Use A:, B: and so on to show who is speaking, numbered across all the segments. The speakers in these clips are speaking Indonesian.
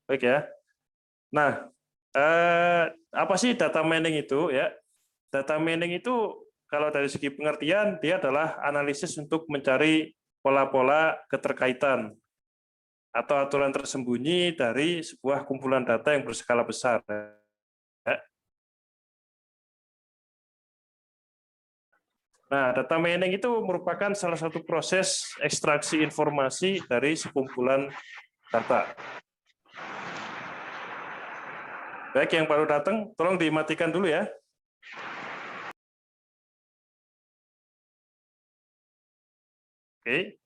A: Baik ya. Nah, apa sih data mining itu ya? Data mining itu kalau dari segi pengertian dia adalah analisis untuk mencari pola-pola keterkaitan atau aturan tersembunyi dari sebuah kumpulan data yang berskala besar. Ya. Nah, data mining itu merupakan salah satu proses ekstraksi informasi dari sekumpulan data. Baik, yang baru datang, tolong dimatikan dulu ya. Oke.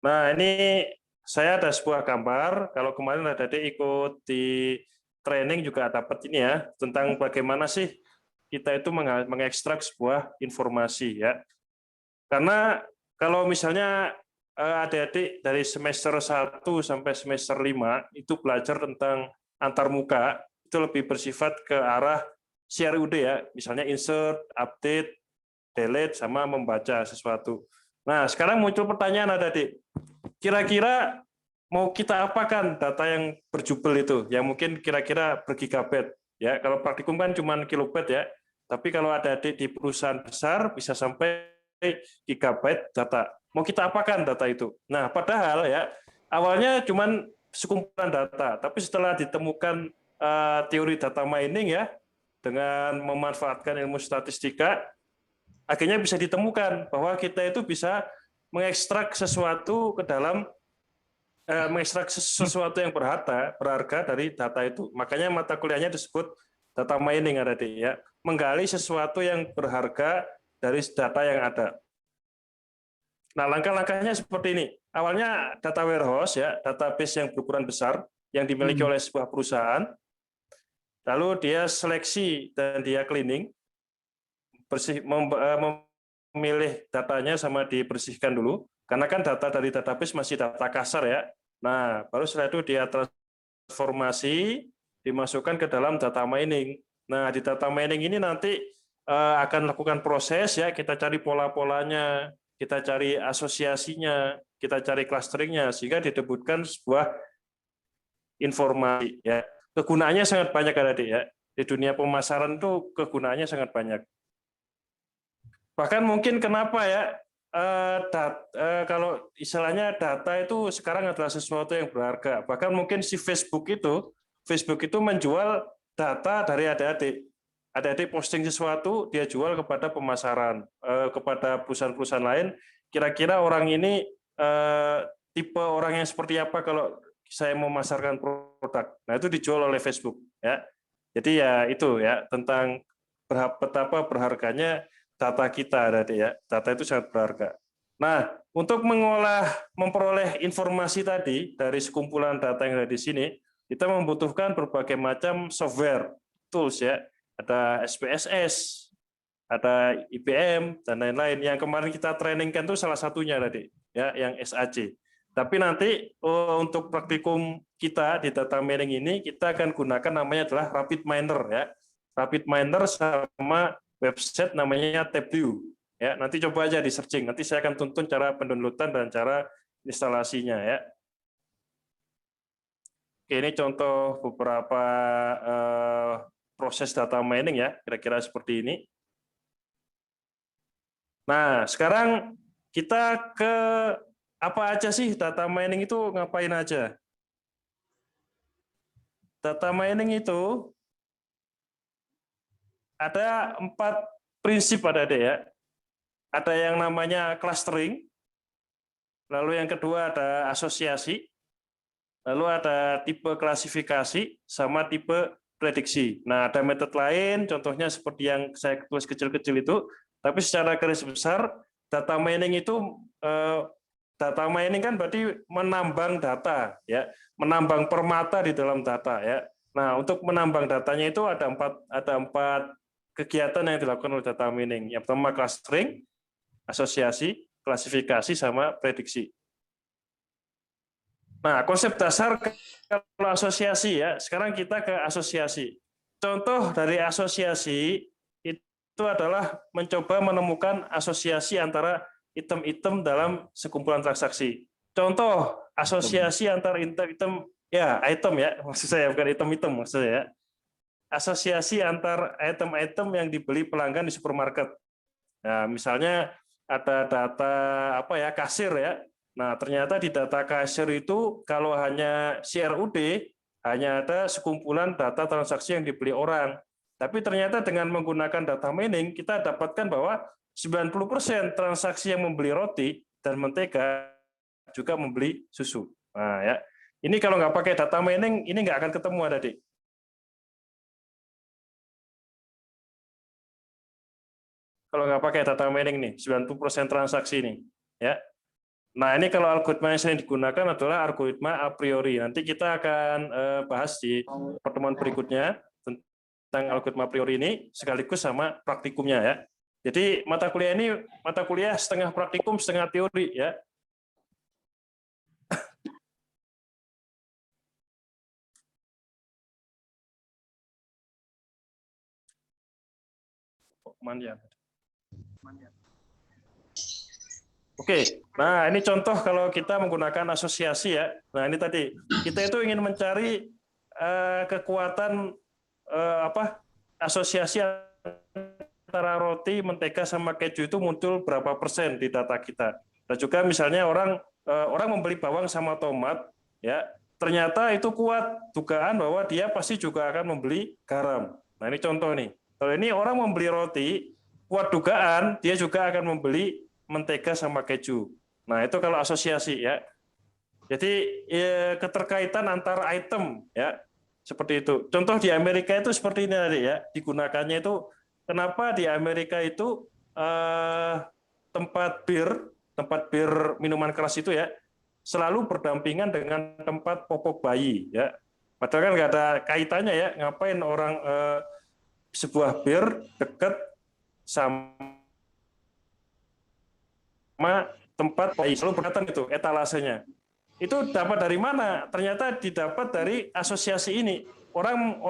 A: Nah, ini saya ada sebuah gambar. Kalau kemarin ada ikut di training juga dapat ini ya, tentang bagaimana sih kita itu mengekstrak sebuah informasi ya. Karena kalau misalnya adik-adik dari semester 1 sampai semester 5 itu belajar tentang antarmuka, itu lebih bersifat ke arah CRUD ya, misalnya insert, update, delete, sama membaca sesuatu. Nah, sekarang muncul pertanyaan adik-adik. Kira-kira mau kita apakan data yang berjubel itu, yang mungkin kira-kira bergigabit ya. Kalau praktikum kan cuma kilobit ya. Tapi kalau ada di perusahaan besar bisa sampai gigabyte data. Mau kita apakan data itu? Nah, padahal ya awalnya cuma sekumpulan data, tapi setelah ditemukan teori data mining ya dengan memanfaatkan ilmu statistika, akhirnya bisa ditemukan bahwa kita itu bisa mengekstrak sesuatu ke dalam mengekstrak sesuatu yang berharga dari data itu. Makanya mata kuliahnya disebut data mining ada ya, menggali sesuatu yang berharga dari data yang ada. Nah, langkah-langkahnya seperti ini. Awalnya data warehouse ya, database yang berukuran besar yang dimiliki oleh sebuah perusahaan. Lalu dia seleksi dan dia cleaning, memilih datanya sama dibersihkan dulu, karena kan data dari database masih data kasar ya. Nah, baru setelah itu dia transformasi, dimasukkan ke dalam data mining. Nah, di data mining ini nanti akan lakukan proses ya, kita cari pola-polanya, kita cari asosiasinya, kita cari clusteringnya, sehingga didebutkan sebuah informasi ya. Kegunaannya sangat banyak adik ya. Di dunia pemasaran itu kegunaannya sangat banyak. Bahkan mungkin kenapa ya, kalau istilahnya data itu sekarang adalah sesuatu yang berharga. Bahkan mungkin si Facebook itu menjual data dari adik-adik. Adik-adik posting sesuatu, dia jual kepada pemasaran, kepada perusahaan-perusahaan lain. Kira-kira orang ini tipe orang yang seperti apa kalau saya memasarkan produk. Nah, itu dijual oleh Facebook ya. Jadi ya itu ya tentang betapa berharganya data kita adik ya. Data itu sangat berharga. Nah, untuk memperoleh informasi tadi dari sekumpulan data yang ada di sini, kita membutuhkan berbagai macam software, tools ya. Ada SPSS, ada IBM dan lain-lain. Yang kemarin kita trainingkan itu salah satunya tadi, ya, yang SAC. Tapi nanti untuk praktikum kita di data mining ini kita akan gunakan namanya adalah RapidMiner ya. RapidMiner sama website namanya Tableau. Ya, nanti coba aja di searching. Nanti saya akan tuntun cara pendownloadan dan cara instalasinya ya. Oke, ini contoh beberapa proses data mining ya, kira-kira seperti ini. Nah, sekarang kita ke apa aja sih data mining itu, ngapain aja? Data mining itu ada 4 prinsip ada ya. Ada yang namanya clustering, lalu yang kedua ada asosiasi, lalu ada tipe klasifikasi, sama tipe prediksi. Nah, ada metode lain, contohnya seperti yang saya tulis kecil-kecil itu, tapi secara garis besar, data mining itu, data mining kan berarti menambang data, ya, menambang permata di dalam data, ya. Nah, untuk menambang datanya itu ada empat kegiatan yang dilakukan oleh data mining. Yang pertama clustering, asosiasi, klasifikasi, sama prediksi. Nah, konsep dasar kalau asosiasi ya, sekarang kita ke asosiasi. Contoh dari asosiasi itu adalah mencoba menemukan asosiasi antara item-item dalam sekumpulan transaksi. contoh asosiasi antar item ya, item ya, maksud saya bukan item-item maksud saya. Asosiasi antar item-item yang dibeli pelanggan di supermarket. Nah, misalnya ada data apa ya, kasir ya. Nah, ternyata di data kasir itu kalau hanya CRUD hanya ada sekumpulan data transaksi yang dibeli orang. Tapi ternyata dengan menggunakan data mining kita dapatkan bahwa 90% transaksi yang membeli roti dan mentega juga membeli susu. Nah, ya. Ini kalau nggak pakai data mining ini nggak akan ketemu, Adik. Kalau nggak pakai data mining nih, 90% transaksi nih. Ya. Nah, ini kalau algoritma yang sering digunakan adalah algoritma a priori. Nanti kita akan bahas di pertemuan berikutnya tentang algoritma a priori ini, sekaligus sama praktikumnya ya. Jadi mata kuliah ini mata kuliah setengah praktikum, setengah teori ya. Ya. Oke, nah ini contoh kalau kita menggunakan asosiasi ya. Nah ini tadi kita itu ingin mencari kekuatan asosiasi antara roti, mentega sama keju itu muncul berapa persen di data kita. Dan juga misalnya orang membeli bawang sama tomat, ya ternyata itu kuat dugaan bahwa dia pasti juga akan membeli garam. Nah ini contoh nih. Kalau ini orang membeli roti, kuat dugaan dia juga akan membeli mentega sama keju. Nah itu kalau asosiasi ya. Jadi keterkaitan antar item ya seperti itu. Contoh di Amerika itu seperti ini tadi ya. Digunakannya itu kenapa di Amerika itu tempat bir minuman keras itu ya selalu berdampingan dengan tempat popok bayi ya. Padahal kan nggak ada kaitannya ya. Ngapain orang sebuah bir dekat sama tempat bayi, selalu berkaitan itu etalasenya. Itu dapat dari mana? Ternyata didapat dari asosiasi ini. Orang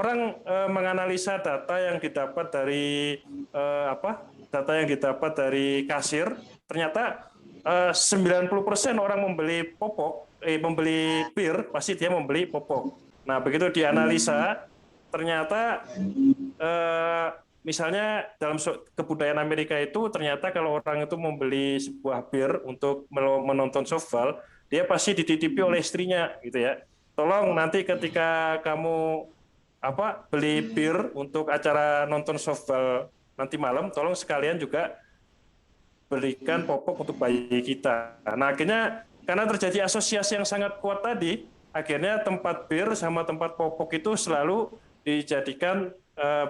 A: menganalisa data yang didapat dari data yang didapat dari kasir, ternyata 90% orang membeli membeli bir, pasti dia membeli popok. Nah, begitu dianalisa, ternyata misalnya dalam kebudayaan Amerika itu ternyata kalau orang itu membeli sebuah bir untuk menonton softball, dia pasti dititipi oleh istrinya gitu ya. Tolong nanti ketika kamu beli bir untuk acara nonton softball nanti malam, tolong sekalian juga belikan popok untuk bayi kita. Nah, akhirnya karena terjadi asosiasi yang sangat kuat tadi, akhirnya tempat bir sama tempat popok itu selalu dijadikan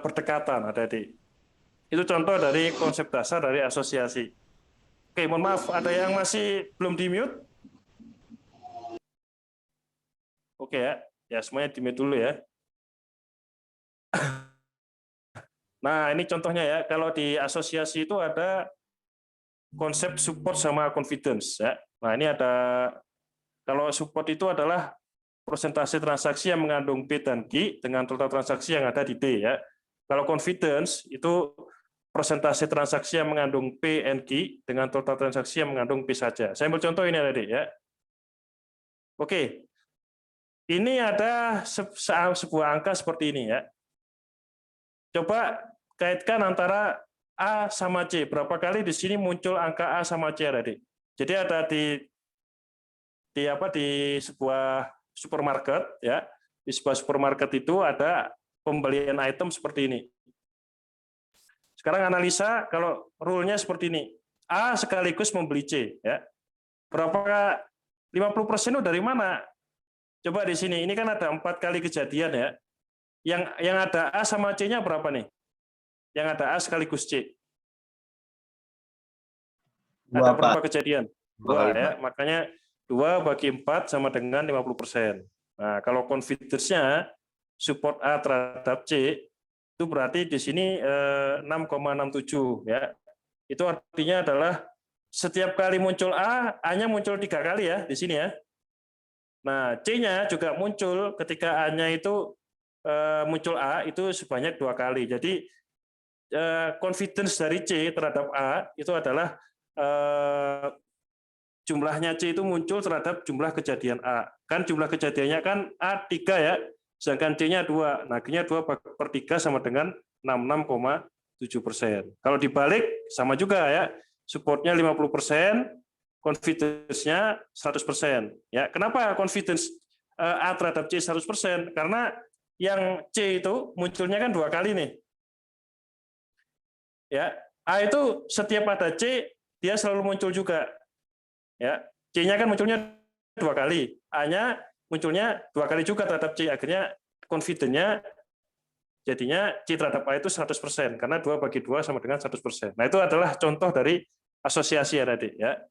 A: berdekatan, Adik-adik. Itu contoh dari konsep dasar dari asosiasi. Oke, mohon maaf, ada yang masih belum di-mute? Oke ya, ya semuanya di-mute dulu ya. Nah, ini contohnya ya, kalau di asosiasi itu ada konsep support sama confidence ya. Nah, ini ada, kalau support itu adalah persentase transaksi yang mengandung P dan Q dengan total transaksi yang ada di D ya. Kalau confidence itu persentase transaksi yang mengandung P and Q dengan total transaksi yang mengandung P saja. Saya ambil contoh ini tadi ya. Oke. Ini ada sebuah angka seperti ini ya. Coba kaitkan antara A sama C. Berapa kali di sini muncul angka A sama C tadi? Jadi ada di sebuah supermarket ya. Di sebuah supermarket itu ada pembelian item seperti ini. Sekarang analisa kalau rule-nya seperti ini. A sekaligus membeli C ya. Berapakah 50% itu dari mana? Coba di sini. Ini kan ada 4 kali kejadian ya. Yang ada A sama C-nya berapa nih? Yang ada A sekaligus C. Ada berapa kejadian? 2 ya. Makanya 2 bagi 4 sama dengan 50%. Nah, kalau confidence-nya support A terhadap C itu berarti di sini 6,67 ya. Itu artinya adalah setiap kali muncul A, A-nya muncul 3 kali ya di sini ya. Nah, C-nya juga muncul ketika A-nya itu muncul A itu sebanyak 2 kali. Jadi confidence dari C terhadap A itu adalah jumlahnya C itu muncul terhadap jumlah kejadian A. Kan jumlah kejadiannya kan A 3 ya, sedangkan C-nya 2. Nah, akhirnya 2/3 sama dengan 66,7%. Kalau dibalik, sama juga ya, supportnya 50%, confidence-nya 100%. Ya, kenapa confidence A terhadap C 100%? Karena yang C itu munculnya kan 2 kali nih. Ya, A itu setiap ada C, dia selalu muncul juga. Ya, C-nya kan munculnya 2 kali, A-nya munculnya 2 kali juga terhadap C. Akhirnya confidence-nya jadinya C terhadap A itu 100%, karena 2/2 sama dengan 100%. Nah, itu adalah contoh dari asosiasi ya tadi. Ya.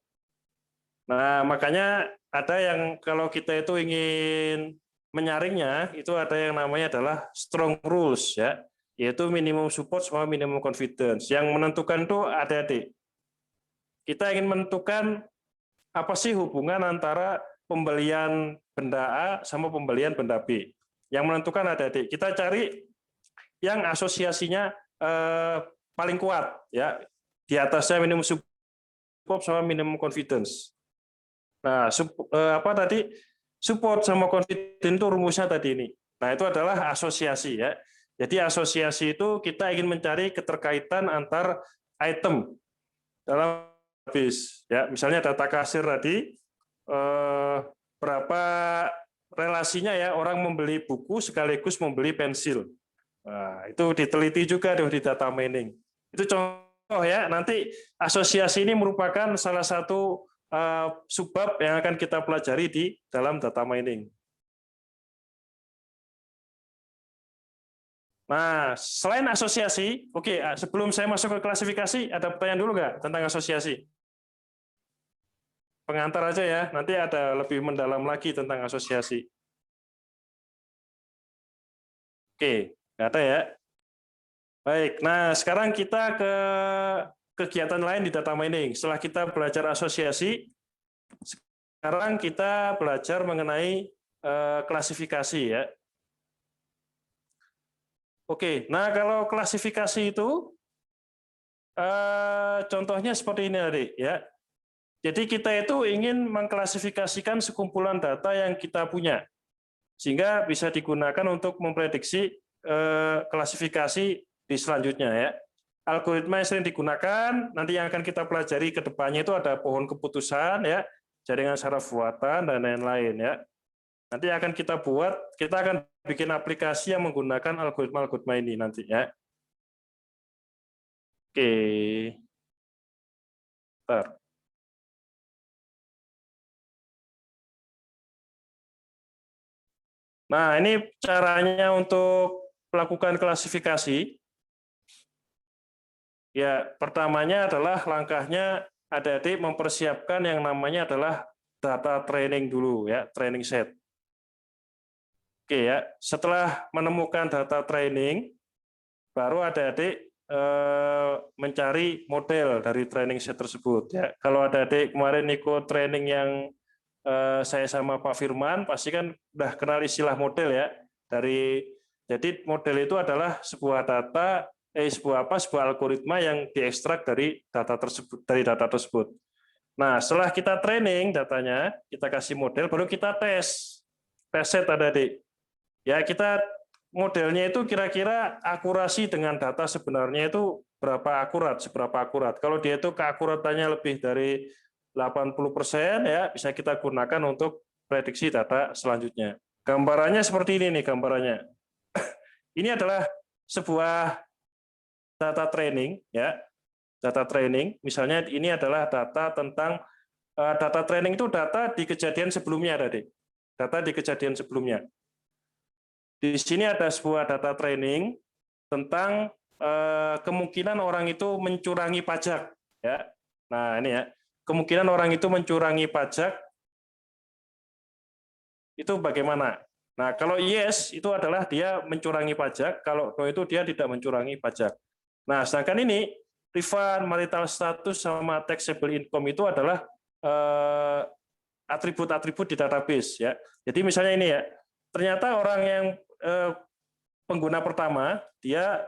A: Nah, makanya ada yang kalau kita itu ingin menyaringnya, itu ada yang namanya adalah strong rules, ya, yaitu minimum support sama minimum confidence. Yang menentukan itu adik-adik. Kita ingin menentukan apa sih hubungan antara pembelian benda A sama pembelian benda B. Yang menentukan adik-adik. Kita cari yang asosiasinya paling kuat, ya, di atasnya minimum support sama minimum confidence. Nah, apa tadi, support sama confidence itu rumusnya tadi ini. Nah, itu adalah asosiasi ya. Jadi asosiasi itu kita ingin mencari keterkaitan antar item dalam database. Ya, misalnya data kasir tadi berapa relasinya ya orang membeli buku sekaligus membeli pensil. Nah, itu diteliti juga di data mining. Itu contoh ya, nanti asosiasi ini merupakan salah satu subbab yang akan kita pelajari di dalam data mining. Nah, selain asosiasi, oke, sebelum saya masuk ke klasifikasi, ada pertanyaan dulu nggak tentang asosiasi? Pengantar aja ya, nanti ada lebih mendalam lagi tentang asosiasi. Oke, nggak ada ya. Baik, nah sekarang kita ke kegiatan lain di data mining. Setelah kita belajar asosiasi, sekarang kita belajar mengenai klasifikasi ya. Oke, nah kalau klasifikasi itu contohnya seperti ini adik ya. Jadi kita itu ingin mengklasifikasikan sekumpulan data yang kita punya, sehingga bisa digunakan untuk memprediksi klasifikasi di selanjutnya ya. Algoritma yang sering digunakan, nanti yang akan kita pelajari ke depannya itu ada pohon keputusan ya, jaringan saraf buatan dan lain-lain ya. Nanti akan kita buat, kita akan bikin aplikasi yang menggunakan algoritma-algoritma ini nanti ya. Oke. Bentar. Nah, ini caranya untuk melakukan klasifikasi. Ya, pertamanya adalah langkahnya adik-adik mempersiapkan yang namanya adalah data training dulu ya, training set. Oke ya, setelah menemukan data training, baru adik-adik mencari model dari training set tersebut ya. Kalau adik-adik kemarin ikut training yang saya sama Pak Firman, pasti kan udah kenal istilah model ya. Jadi model itu adalah sebuah data sebuah algoritma yang diekstrak dari data tersebut. Nah, setelah kita training datanya, kita kasih model, baru kita tes set adik-adik. Ya, kita modelnya itu kira-kira akurasi dengan data sebenarnya itu seberapa akurat. Kalau dia itu keakuratannya lebih dari 80% ya, bisa kita gunakan untuk prediksi data selanjutnya. Gambarannya seperti ini nih gambarannya. Ini adalah sebuah data training ya. Data training, misalnya ini adalah data tentang data training itu data di kejadian sebelumnya tadi. Data di kejadian sebelumnya. Di sini ada sebuah data training tentang kemungkinan orang itu mencurangi pajak ya. Nah, ini ya. Kemungkinan orang itu mencurangi pajak itu bagaimana? Nah, kalau yes itu adalah dia mencurangi pajak, kalau no itu dia tidak mencurangi pajak. Nah, sedangkan ini refund, marital status sama taxable income itu adalah atribut-atribut di database ya. Jadi misalnya ini ya, ternyata orang yang pengguna pertama dia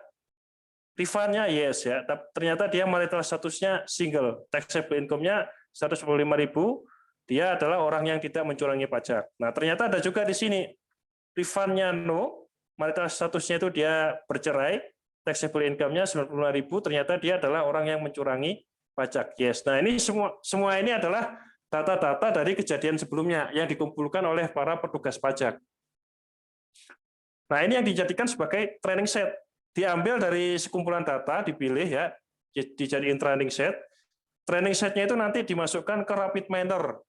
A: refund-nya yes ya, ternyata dia marital statusnya single, taxable income-nya 145.000, dia adalah orang yang tidak mencurangi pajak. Nah, ternyata ada juga di sini refund-nya no, marital statusnya itu dia bercerai, taxable income-nya 95.000, ternyata dia adalah orang yang mencurangi pajak. Yes. Nah, ini semua ini adalah data-data dari kejadian sebelumnya yang dikumpulkan oleh para petugas pajak. Nah, ini yang dijadikan sebagai training set. Diambil dari sekumpulan data, dipilih ya, dijadiin training set. Training setnya itu nanti dimasukkan ke Rapid Miner.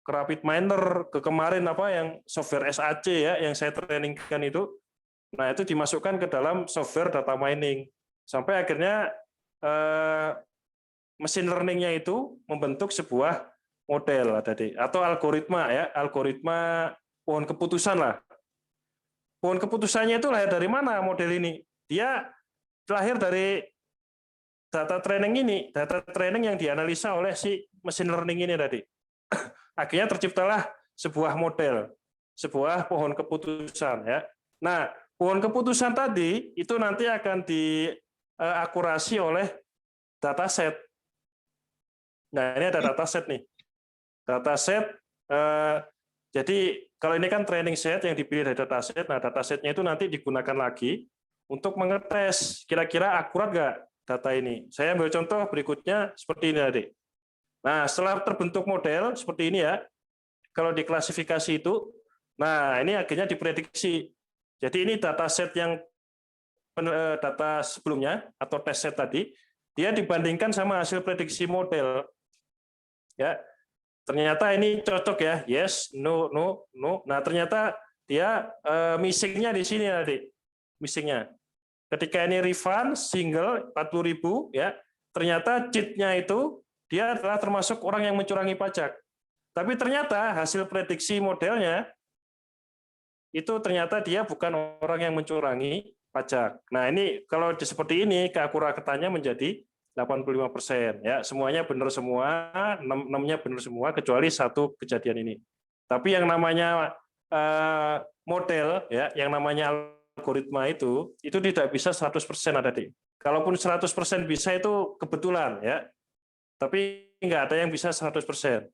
A: Ke Rapid Miner, ke kemarin apa yang software SAC ya, yang saya trainingkan itu. Nah, itu dimasukkan ke dalam software data mining. Sampai akhirnya machine learning-nya itu membentuk sebuah model atau algoritma ya, algoritma pohon keputusan lah. Pohon keputusannya itu lahir dari mana model ini? Dia lahir dari data training yang dianalisa oleh si machine learning ini tadi. Akhirnya terciptalah sebuah model, sebuah pohon keputusan ya. Nah, pohon keputusan tadi itu nanti akan diakurasi oleh dataset. Nah, ini ada dataset nih. Dataset, jadi kalau ini kan training set yang dipilih dari dataset, nah datasetnya itu nanti digunakan lagi untuk mengetes kira-kira akurat nggak data ini. Saya ambil contoh berikutnya seperti ini tadi. Nah, setelah terbentuk model seperti ini ya, kalau diklasifikasi itu, nah ini akhirnya diprediksi. Jadi ini dataset yang data sebelumnya atau test set tadi, dia dibandingkan sama hasil prediksi model. Ya, ternyata ini cocok ya, yes, no, no, no. Nah ternyata dia missingnya di sini tadi, missingnya. Ketika ini refund single 40.000 ya, ternyata cheat-nya itu dia adalah termasuk orang yang mencurangi pajak. Tapi ternyata hasil prediksi modelnya itu ternyata dia bukan orang yang mencurangi pajak. Nah ini kalau seperti ini keakuratannya menjadi 85% ya, semuanya benar semua, 6-nya benar semua kecuali satu kejadian ini. Tapi yang namanya model ya, yang namanya algoritma itu tidak bisa 100% ada di. Kalaupun 100% bisa itu kebetulan ya. Tapi nggak ada yang bisa 100%.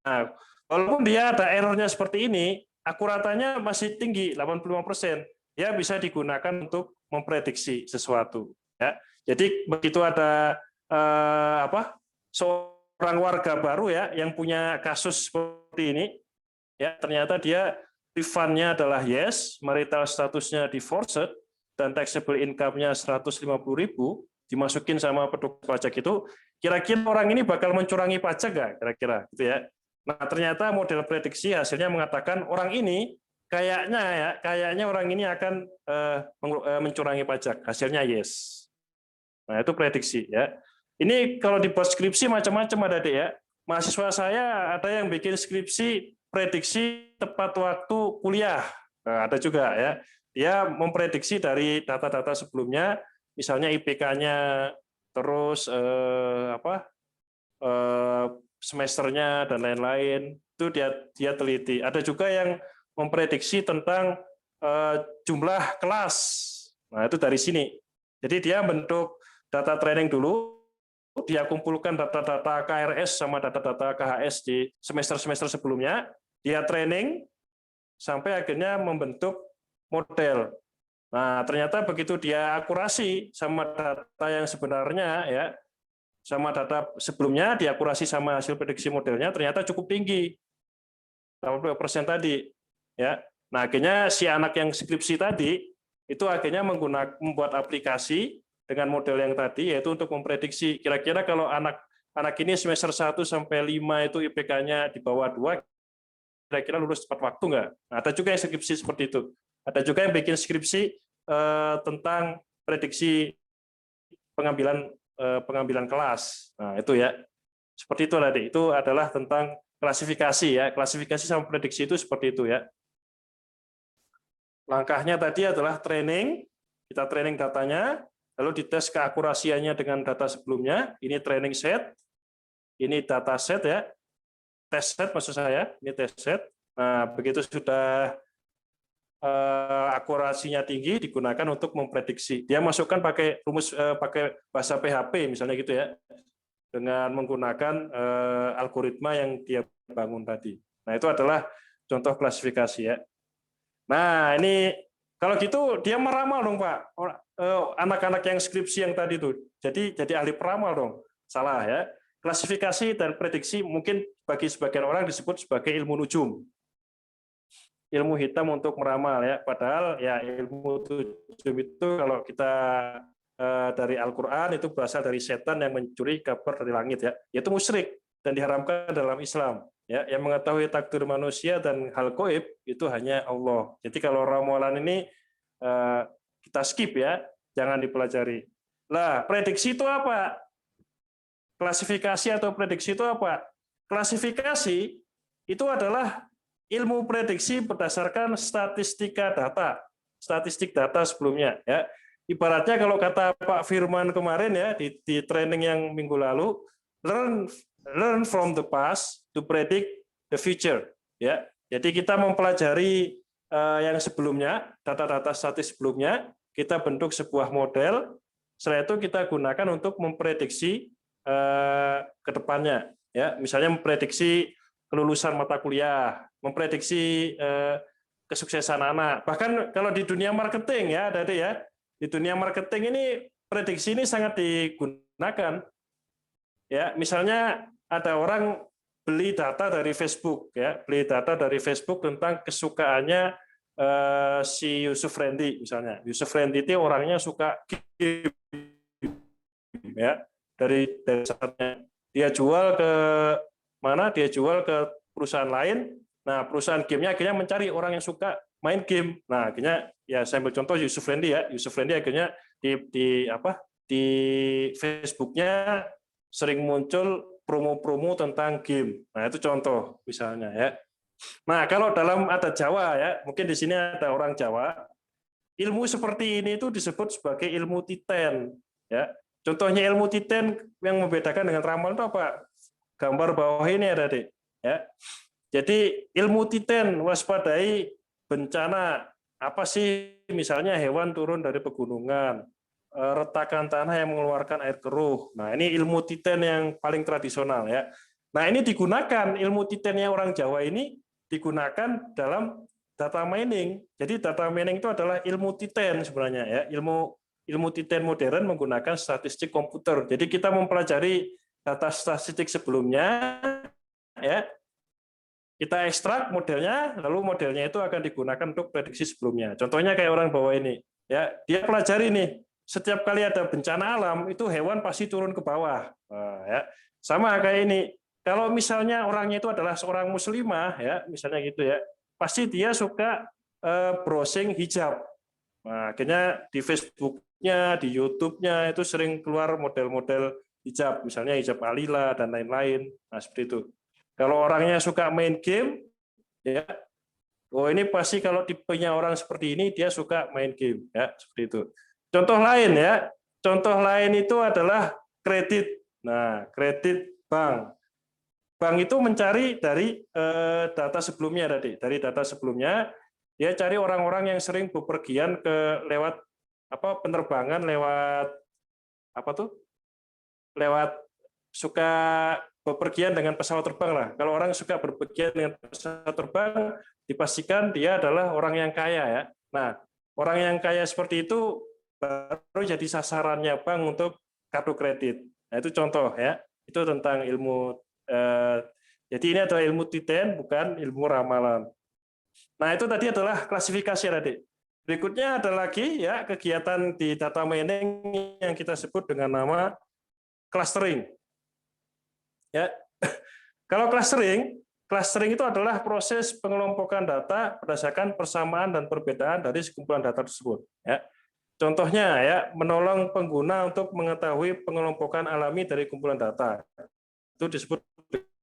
A: Nah, walaupun dia ada errornya seperti ini, akuratannya masih tinggi 85%. Ya bisa digunakan untuk memprediksi sesuatu ya. Jadi begitu ada seorang warga baru ya yang punya kasus seperti ini, ya ternyata dia refund-nya adalah yes, marital statusnya divorced dan taxable income-nya 150.000 dimasukin sama petugas pajak itu, kira-kira orang ini bakal mencurangi pajak nggak kira-kira gitu ya. Nah ternyata model prediksi hasilnya mengatakan orang ini kayaknya orang ini akan mencurangi pajak, hasilnya yes. Nah, itu prediksi ya. Ini kalau dibuat skripsi macam-macam ada deh ya. Mahasiswa saya ada yang bikin skripsi prediksi tepat waktu kuliah. Nah, ada juga ya. Dia memprediksi dari data-data sebelumnya, misalnya IPK-nya, terus semesternya dan lain-lain. Itu dia teliti. Ada juga yang memprediksi tentang jumlah kelas. Nah, itu dari sini. Jadi dia bentuk data training dulu, dia kumpulkan data-data KRS sama data-data KHS di semester-semester sebelumnya, dia training sampai akhirnya membentuk model. Nah, ternyata begitu dia akurasi sama data yang sebenarnya ya, sama data sebelumnya diakurasi sama hasil prediksi modelnya ternyata cukup tinggi. 80% tadi ya. Nah, akhirnya si anak yang skripsi tadi itu akhirnya membuat aplikasi dengan model yang tadi, yaitu untuk memprediksi kira-kira kalau anak ini semester 1 sampai 5 itu IPK-nya di bawah 2, kira-kira lulus tepat waktu nggak? Nah, ada juga yang skripsi seperti itu. Ada juga yang bikin skripsi tentang prediksi pengambilan kelas. Nah, itu ya. Seperti itu tadi. Itu adalah tentang klasifikasi ya. Klasifikasi sama prediksi itu seperti itu ya. Langkahnya tadi adalah training, kita training datanya, lalu dites keakurasiannya dengan data sebelumnya. Ini training set, ini data set ya, test set maksud saya, ini test set. Nah, begitu sudah akurasinya tinggi, digunakan untuk memprediksi. Dia masukkan pakai rumus, pakai bahasa PHP misalnya gitu ya. dengan menggunakan algoritma yang dia bangun tadi. Nah, itu adalah contoh klasifikasi ya. Nah, ini kalau gitu dia meramal dong, Pak. Anak-anak yang skripsi yang tadi tuh. Jadi ahli peramal dong. Salah ya. Klasifikasi dan prediksi mungkin bagi sebagian orang disebut sebagai ilmu nujum. Ilmu hitam untuk meramal ya. Padahal ya ilmu nujum itu kalau kita dari Al-Qur'an itu berasal dari setan yang mencuri kabar dari langit ya. Itu musyrik dan diharamkan dalam Islam. Ya, yang mengetahui takdir manusia dan hal gaib itu hanya Allah. Jadi kalau ramalan ini kita skip ya, jangan dipelajari. Lah, prediksi itu apa? Klasifikasi atau prediksi itu apa? Klasifikasi itu adalah ilmu prediksi berdasarkan statistika data, statistik data sebelumnya. Ya, ibaratnya kalau kata Pak Firman kemarin ya di training yang minggu lalu, learn from the past to predict the future. Ya, jadi kita mempelajari yang sebelumnya, data-data statis sebelumnya, kita bentuk sebuah model. Setelah itu kita gunakan untuk memprediksi ke depannya. Ya, misalnya memprediksi kelulusan mata kuliah, memprediksi kesuksesan anak. Bahkan kalau di dunia marketing ya, tadi ya, di dunia marketing ini prediksi ini sangat digunakan. Ya, misalnya ada orang beli data dari Facebook ya, beli data dari Facebook tentang kesukaannya si Yusuf Randy misalnya. Yusuf Randy itu orangnya suka game ya, dari saatnya dia jual ke mana, dia jual ke perusahaan lain. Nah, perusahaan gamenya akhirnya mencari orang yang suka main game. Nah, akhirnya ya saya ambil contoh Yusuf Randy ya. Yusuf Randy akhirnya di Facebooknya sering muncul promo-promo tentang game. Nah, itu contoh misalnya ya. Nah, kalau dalam adat Jawa ya, mungkin di sini ada orang Jawa, ilmu seperti ini itu disebut sebagai ilmu titen ya. Contohnya ilmu titen yang membedakan dengan ramal itu apa? Gambar bawah ini ada, Dik, ya. Jadi ilmu titen waspadai bencana apa sih, misalnya hewan turun dari pegunungan, retakan tanah yang mengeluarkan air keruh. Nah, ini ilmu titen yang paling tradisional ya. Nah, ini digunakan ilmu titennya orang Jawa ini digunakan dalam data mining. Jadi data mining itu adalah ilmu titen sebenarnya ya. Ilmu titen modern menggunakan statistik komputer. Jadi kita mempelajari data statistik sebelumnya ya. Kita ekstrak modelnya, lalu modelnya itu akan digunakan untuk prediksi sebelumnya. Contohnya kayak orang bawah ini ya. Dia pelajari nih, setiap kali ada bencana alam itu hewan pasti turun ke bawah. Nah, ya. Sama kayak ini. Kalau misalnya orangnya itu adalah seorang muslimah ya, misalnya gitu ya, pasti dia suka browsing hijab. Nah, akhirnya di Facebook-nya, di YouTube-nya itu sering keluar model-model hijab, misalnya hijab alila dan lain-lain. Nah, seperti itu. Kalau orangnya suka main game ya, oh ini pasti kalau tipenya orang seperti ini dia suka main game ya, seperti itu. Contoh lain ya, contoh lain itu adalah kredit. Nah, kredit bank. Bank itu mencari dari data sebelumnya tadi, dari data sebelumnya dia cari orang-orang yang sering bepergian ke lewat apa penerbangan lewat apa tuh? Lewat suka bepergian dengan pesawat terbang lah. Kalau orang suka berpergian dengan pesawat terbang, dipastikan dia adalah orang yang kaya ya. Nah, orang yang kaya seperti itu baru jadi sasarannya bank untuk kartu kredit. Nah, itu contoh ya. Itu tentang ilmu. Jadi ini adalah ilmu titen, bukan ilmu ramalan. Nah, itu tadi adalah klasifikasi tadi. Berikutnya ada lagi ya kegiatan di data mining yang kita sebut dengan nama clustering. Ya. Kalau clustering itu adalah proses pengelompokan data berdasarkan persamaan dan perbedaan dari sekumpulan data tersebut. Ya. Contohnya ya, menolong pengguna untuk mengetahui pengelompokan alami dari kumpulan data. Itu disebut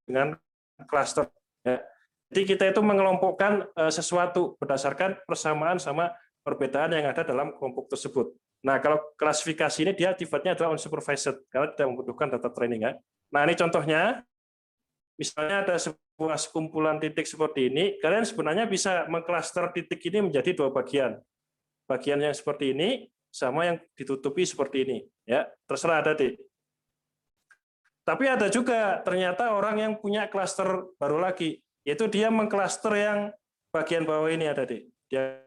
A: dengan cluster. Ya. Jadi kita itu mengelompokkan sesuatu berdasarkan persamaan sama perbedaan yang ada dalam kelompok tersebut. Nah, kalau klasifikasi ini dia sifatnya adalah unsupervised karena tidak membutuhkan data training ya. Nah, ini contohnya. Misalnya ada sebuah sekumpulan titik seperti ini, kalian sebenarnya bisa mengklaster titik ini menjadi dua bagian. Bagian yang seperti ini sama yang ditutupi seperti ini. Ya, terserah ada deh. Tapi ada juga ternyata orang yang punya klaster baru lagi, yaitu dia mengklaster yang bagian bawah ini ada di dia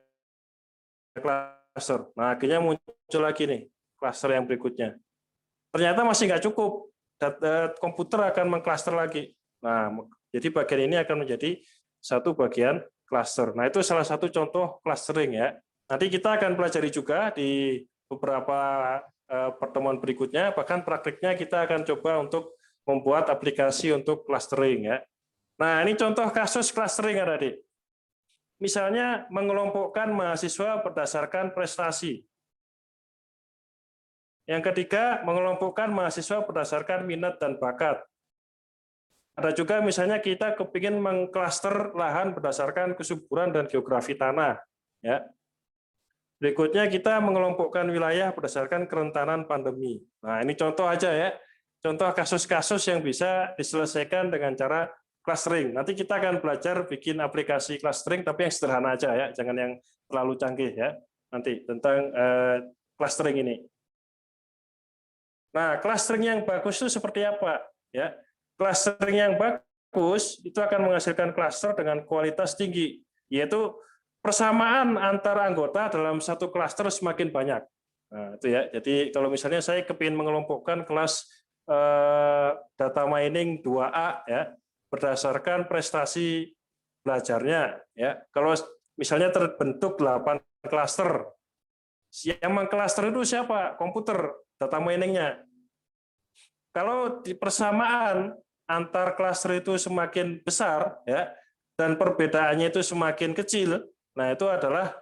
A: klaster. Nah, akhirnya muncul lagi nih klaster yang berikutnya. Ternyata masih nggak cukup, komputer akan mengklaster lagi. Nah, jadi bagian ini akan menjadi satu bagian klaster. Nah, itu salah satu contoh clustering ya. Nanti kita akan pelajari juga di beberapa pertemuan berikutnya, bahkan praktiknya kita akan coba untuk membuat aplikasi untuk clustering ya. Nah, ini contoh kasus clustering ya tadi. Misalnya mengelompokkan mahasiswa berdasarkan prestasi. Yang ketiga, mengelompokkan mahasiswa berdasarkan minat dan bakat. Ada juga misalnya kita kepingin mengklaster lahan berdasarkan kesuburan dan geografi tanah. Ya. Berikutnya kita mengelompokkan wilayah berdasarkan kerentanan pandemi. Nah, ini contoh aja ya. Contoh kasus-kasus yang bisa diselesaikan dengan cara clustering. Nanti kita akan belajar bikin aplikasi clustering, tapi yang sederhana aja ya, jangan yang terlalu canggih ya. Nanti tentang clustering ini. Nah, clustering yang bagus itu seperti apa? Ya, clustering yang bagus itu akan menghasilkan cluster dengan kualitas tinggi, yaitu persamaan antara anggota dalam satu klaster semakin banyak. Nah, itu ya. Jadi kalau misalnya saya kepingin mengelompokkan kelas data mining 2A ya, berdasarkan prestasi belajarnya ya. Kalau misalnya terbentuk 8 klaster, yang mengklaster itu siapa? Komputer, data miningnya. Kalau di persamaan antar klaster itu semakin besar ya, dan perbedaannya itu semakin kecil, nah itu adalah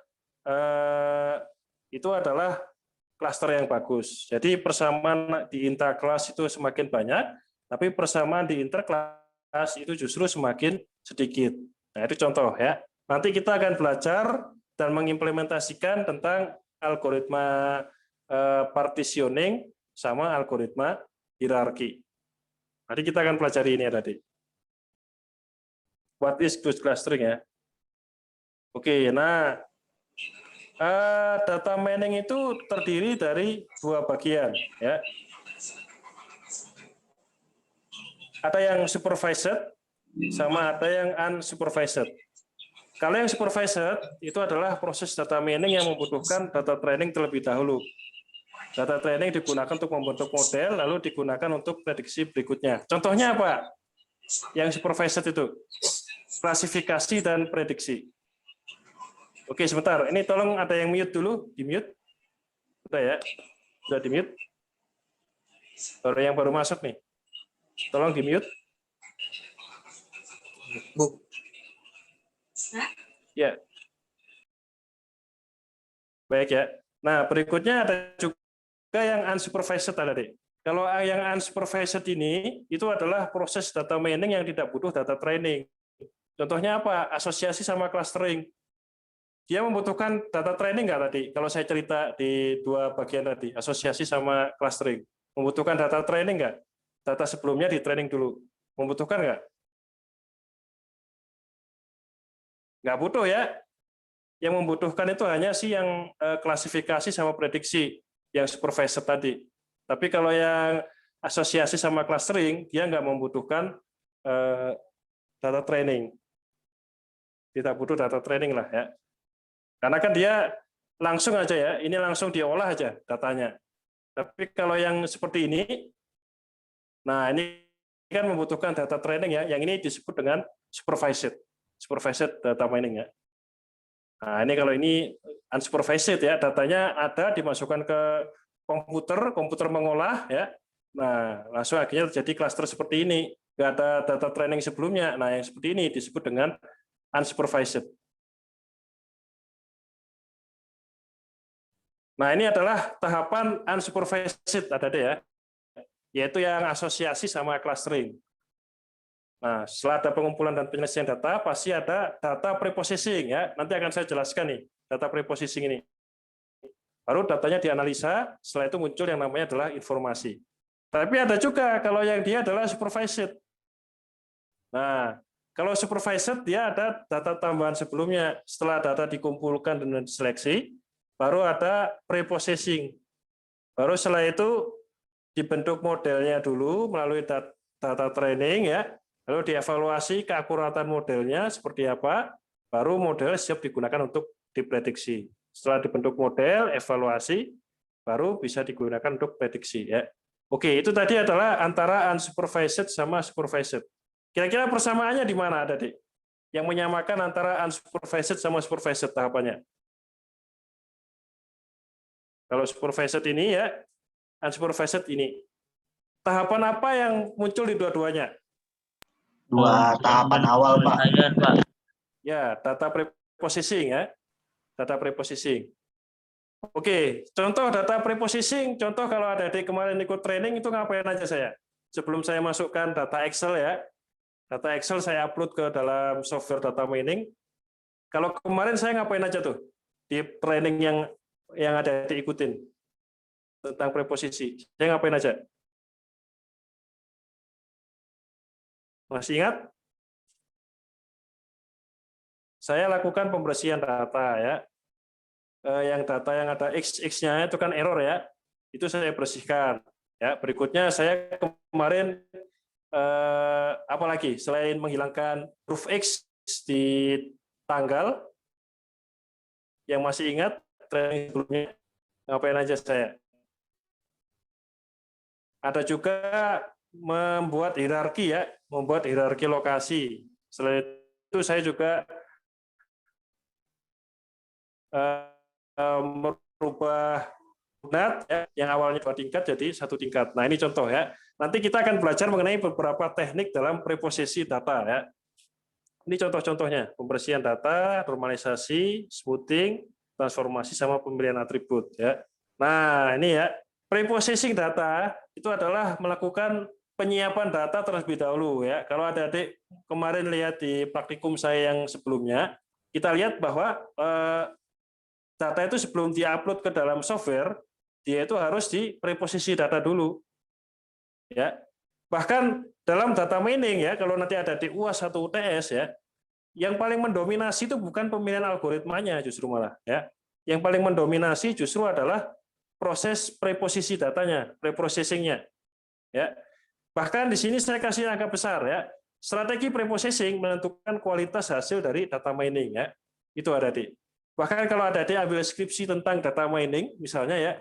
A: klaster yang bagus. Jadi persamaan di intra-kelas itu semakin banyak, tapi persamaan di interkelas itu justru semakin sedikit. Nah, itu contoh ya. Nanti kita akan belajar dan mengimplementasikan tentang algoritma partitioning sama algoritma hierarki. Nanti kita akan pelajari ini ya tadi. What is good clustering ya? Oke, nah data mining itu terdiri dari 2 bagian ya. Ada yang supervised sama ada yang unsupervised. Kalau yang supervised itu adalah proses data mining yang membutuhkan data training terlebih dahulu. Data training digunakan untuk membentuk model, lalu digunakan untuk prediksi berikutnya. Contohnya apa? Yang supervised itu klasifikasi dan prediksi. Oke, sebentar. Ini tolong ada yang mute dulu, di mute. Sudah ya, sudah di mute. Baru yang baru masuk nih. Tolong di mute. Bu. Ya. Baik ya. Nah, berikutnya ada juga yang unsupervised tadi. Kalau yang unsupervised ini itu adalah proses data mining yang tidak butuh data training. Contohnya apa? Asosiasi sama clustering. Dia membutuhkan data training nggak tadi? Kalau saya cerita di 2 bagian tadi, asosiasi sama clustering. Membutuhkan data training nggak? Data sebelumnya di training dulu. Membutuhkan nggak? Nggak butuh ya. Yang membutuhkan itu hanya sih yang klasifikasi sama prediksi, yang supervisor tadi. Tapi kalau yang asosiasi sama clustering, dia nggak membutuhkan data training. Tidak butuh data training lah ya. Karena kan dia langsung aja ya, ini langsung diolah aja datanya. Tapi kalau yang seperti ini, nah ini kan membutuhkan data training ya, yang ini disebut dengan supervised data mining ya. Nah ini kalau ini unsupervised ya, datanya ada dimasukkan ke komputer mengolah ya. Nah langsung akhirnya terjadi klaster seperti ini, nggak ada data training sebelumnya. Nah yang seperti ini disebut dengan unsupervised. Nah, ini adalah tahapan unsupervised ada deh ya, yaitu yang asosiasi sama clustering. Nah, setelah ada pengumpulan dan penyelesaian data, pasti ada data preprocessing ya. Nanti akan saya jelaskan nih, data preprocessing ini. Baru datanya dianalisa, setelah itu muncul yang namanya adalah informasi. Tapi ada juga kalau yang dia adalah supervised. Nah, kalau supervised dia ada data tambahan sebelumnya. Setelah data dikumpulkan dan diseleksi, baru ada preprocessing. Baru setelah itu dibentuk modelnya dulu melalui data training ya, lalu dievaluasi keakuratan modelnya seperti apa, baru model siap digunakan untuk diprediksi. Setelah dibentuk model, evaluasi, baru bisa digunakan untuk prediksi ya. Oke, itu tadi adalah antara unsupervised sama supervised. Kira-kira persamaannya di mana, Adik? Yang menyamakan antara unsupervised sama supervised tahapannya. Kalau supervised ini ya, unsupervised ini. Tahapan apa yang muncul di dua-duanya?
B: Dua tahapan awal, Pak.
A: Ya, data preprocessing ya. Data preprocessing. Oke, contoh data preprocessing, contoh kalau ada adik kemarin ikut training itu ngapain aja saya? Sebelum saya masukkan data Excel ya. Data Excel saya upload ke dalam software data mining. Kalau kemarin saya ngapain aja tuh? Di training yang ada diikutin tentang preposisi. Saya ngapain aja? Masih ingat? Saya lakukan pembersihan data ya. Yang data yang ada X-nya itu kan error ya. Itu saya bersihkan. Ya, berikutnya saya kemarin apalagi selain menghilangkan huruf X di tanggal, yang masih ingat training sebelumnya ngapain aja saya? Ada juga membuat hierarki ya, membuat hierarki lokasi. Selain itu saya juga merubah NAT ya, yang awalnya 2 tingkat jadi 1 tingkat. Nah, ini contoh ya. Nanti kita akan belajar mengenai beberapa teknik dalam preposisi data ya. Ini contoh-contohnya, pembersihan data, normalisasi, smoothing, transformasi sama pemilihan atribut ya. Nah, ini ya, preprocessing data itu adalah melakukan penyiapan data terlebih dahulu ya. Kalau ada adik kemarin lihat di praktikum saya yang sebelumnya, kita lihat bahwa data itu sebelum diupload ke dalam software, dia itu harus di preposisi data dulu. Ya. Bahkan dalam data mining ya, kalau nanti ada di UAS atau UTS ya, yang paling mendominasi itu bukan pemilihan algoritmanya justru malah ya. Yang paling mendominasi justru adalah proses preposisi datanya, preprocessing-nya. Ya. Bahkan di sini saya kasih angka besar ya. Strategi preprocessing menentukan kualitas hasil dari data mining ya. Itu ada di. Bahkan kalau ada ambil skripsi tentang data mining misalnya ya,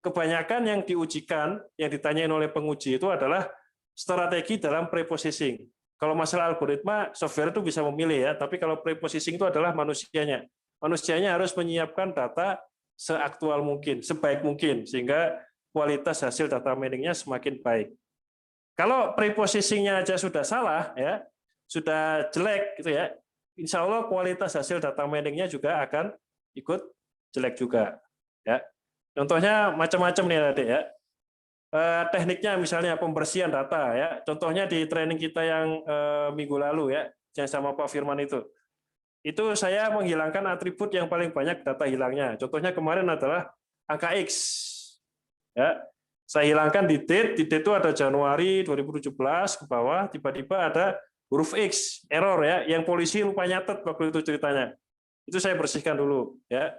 A: kebanyakan yang diujikan, yang ditanyain oleh penguji itu adalah strategi dalam preprocessing. Kalau masalah algoritma, software itu bisa memilih ya, tapi kalau preprocessing itu adalah manusianya. Manusianya harus menyiapkan data seaktual mungkin, sebaik mungkin, sehingga kualitas hasil data miningnya semakin baik. Kalau preprocessing-nya aja sudah salah, ya, sudah jelek, gitu ya, insya Allah kualitas hasil data miningnya juga akan ikut jelek juga. Ya. Contohnya macam-macam nih adik ya. Tekniknya misalnya pembersihan data ya. Contohnya di training kita yang minggu lalu ya, yang sama Pak Firman itu. Itu saya menghilangkan atribut yang paling banyak data hilangnya. Contohnya kemarin adalah angka X. Ya. Saya hilangkan di date itu ada Januari 2017 ke bawah, tiba-tiba ada huruf X, error ya, yang polisi lupa nyatet waktu itu ceritanya. Itu saya bersihkan dulu ya.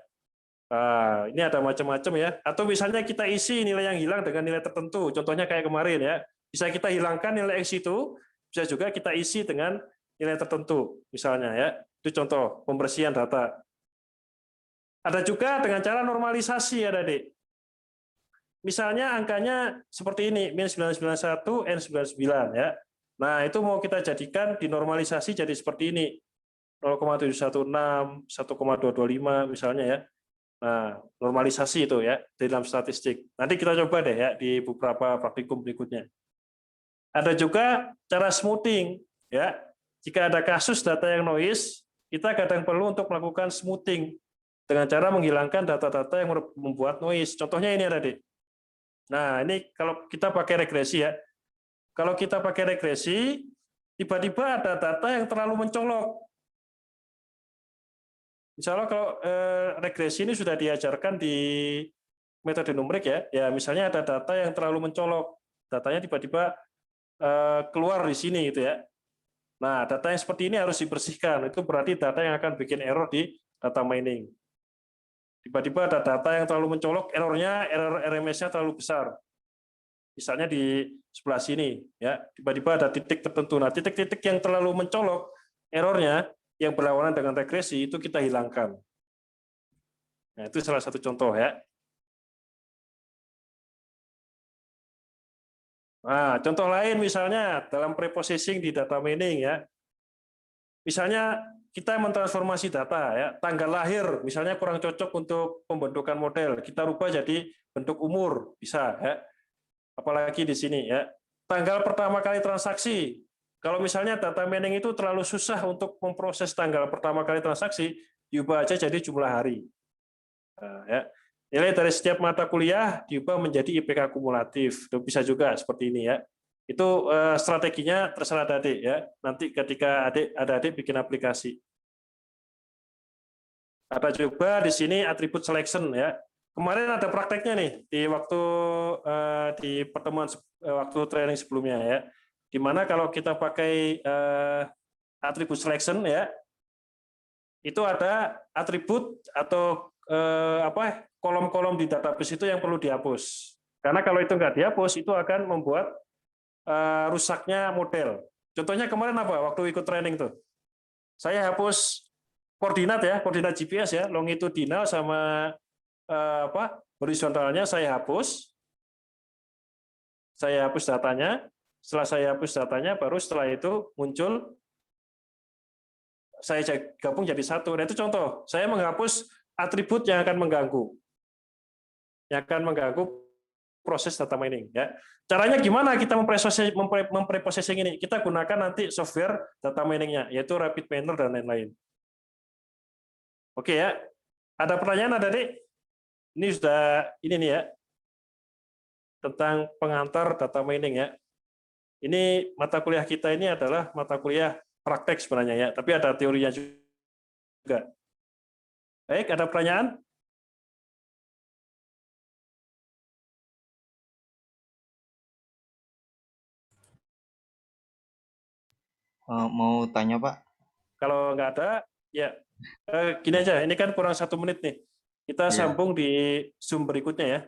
A: Nah, ini ada macam-macam ya. Atau misalnya kita isi nilai yang hilang dengan nilai tertentu. Contohnya kayak kemarin ya. Bisa kita hilangkan nilai X itu, bisa juga kita isi dengan nilai tertentu misalnya ya. Itu contoh pembersihan data. Ada juga dengan cara normalisasi ya, Adik. Misalnya angkanya seperti ini, min 991, N99 ya. Nah, itu mau kita jadikan dinormalisasi jadi seperti ini. 0,716, 1,225 misalnya ya. Nah, normalisasi itu ya di dalam statistik. Nanti kita coba deh ya di beberapa praktikum berikutnya. Ada juga cara smoothing ya. Jika ada kasus data yang noise, kita kadang perlu untuk melakukan smoothing dengan cara menghilangkan data-data yang membuat noise. Contohnya ini ada, Dik. Nah, ini kalau kita pakai regresi ya. Kalau kita pakai regresi, tiba-tiba ada data yang terlalu mencolok. Misalnya kalau regresi ini sudah diajarkan di metode numerik ya misalnya ada data yang terlalu mencolok, datanya tiba-tiba keluar di sini gitu ya. Nah, data yang seperti ini harus dibersihkan. Itu berarti data yang akan bikin error di data mining. Tiba-tiba ada data yang terlalu mencolok, error RMS-nya terlalu besar. misalnya di sebelah sini, ya tiba-tiba ada titik tertentu. Nah, titik-titik yang terlalu mencolok, errornya yang berlawanan dengan regresi itu kita hilangkan. Nah, itu salah satu contoh ya. Nah, contoh lain misalnya dalam preprocessing di data mining ya. Misalnya kita mentransformasi data ya, tanggal lahir misalnya kurang cocok untuk pembentukan model, kita rubah jadi bentuk umur, bisa ya. Apalagi di sini ya. Tanggal pertama kali transaksi. Kalau misalnya data mining itu terlalu susah untuk memproses tanggal pertama kali transaksi, diubah aja jadi jumlah hari. Nah, ya. Nilai dari setiap mata kuliah diubah menjadi IPK kumulatif. Itu bisa juga seperti ini ya. Itu strateginya terserah adik ya. Nanti ketika adik bikin aplikasi. Ada juga di sini atribut selection ya. Kemarin ada prakteknya nih di waktu di pertemuan waktu training sebelumnya ya. Di mana kalau kita pakai atribut selection ya, itu ada atribut atau kolom-kolom di database itu yang perlu dihapus. Karena kalau itu nggak dihapus, itu akan membuat rusaknya model. Contohnya kemarin apa? Waktu ikut training tuh, saya hapus koordinat ya, koordinat GPS ya, longitudinal sama horizontalnya saya hapus datanya. Setelah saya hapus datanya, baru setelah itu muncul saya gabung jadi satu. Nah, itu contoh. Saya menghapus atribut yang akan mengganggu proses data mining. Ya. Caranya gimana kita mempreprocessing ini? Kita gunakan nanti software data miningnya, yaitu Rapid Miner dan lain-lain. Oke ya. Ada pertanyaan ada Dik? Ini sudah ini nih ya. Tentang pengantar data mining ya. Ini mata kuliah kita ini adalah mata kuliah praktek sebenarnya ya, tapi ada teorinya juga. Baik, ada pertanyaan?
C: Mau tanya Pak?
A: Kalau nggak ada, ya gini aja. Ini kan kurang 1 menit nih. Kita sambung di Zoom berikutnya ya.